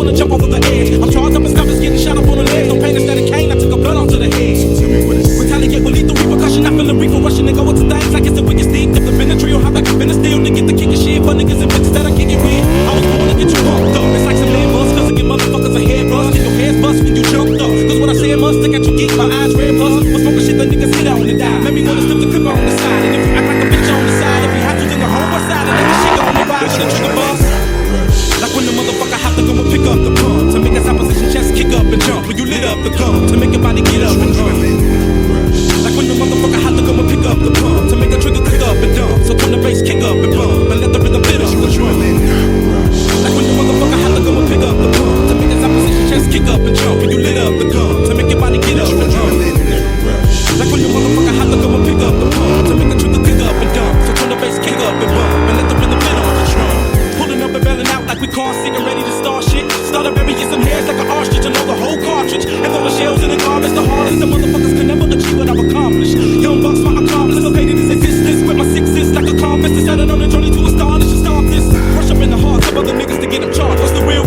wanna jump over the edge. I'm charged up and stuff is getting shot up on the leg. Don't pain instead of cane, I took a blood off to the head. Retaliate with lethal repercussion. I feel the reefer rushing and go into things like it's the wicked Steve. If the Benadryl, how back up in the steel to get the kick of shit for niggas and bitches that I kick it with. I was born to get you fucked up. It's like some lead bust, cause I get motherfuckers a head bust. Get your heads bust when you jumped up. Cause what I say must stick at your geek, my eyes red plus. Was smoking shit that niggas hit on and die. Maybe wanna slip the clip on the side. And if you act like a bitch on the side, if you have to, then the whole west side and let the shit go on the ride with the trigger bust. Like when the motherfucker have to go and pick up the pump to make his opposition chest kick up and jump. When you lit up the gun to make your body get up and drum. Like when the motherfucker have to go and pick up the pump to make the trigger click up and dump. So come the bass kick up and bump and let the rhythm lit up the drum. Like when the motherfucker have to go and pick up the pump to make his opposition chest kick up and jump. When you lit up the gun to make your body get up and drum. Like when the motherfucker have to go and pick up the pump to make the trigger click up and dump. So come the bass kick up and bump and let the rhythm lit up the drum. Pulling up and bailing out like we car sick and ready to start shit. Start up burying some hairs like an ostrich and know the whole cartridge. And throw the shells in the garbage. The hardest the motherfuckers can never achieve what I've accomplished. Young bucks, my accomplice, located his existence with my sixes like a compass. Decided on a journey to astonish and stop this. Rush up in the hearts of other niggas to get them charged. What's the real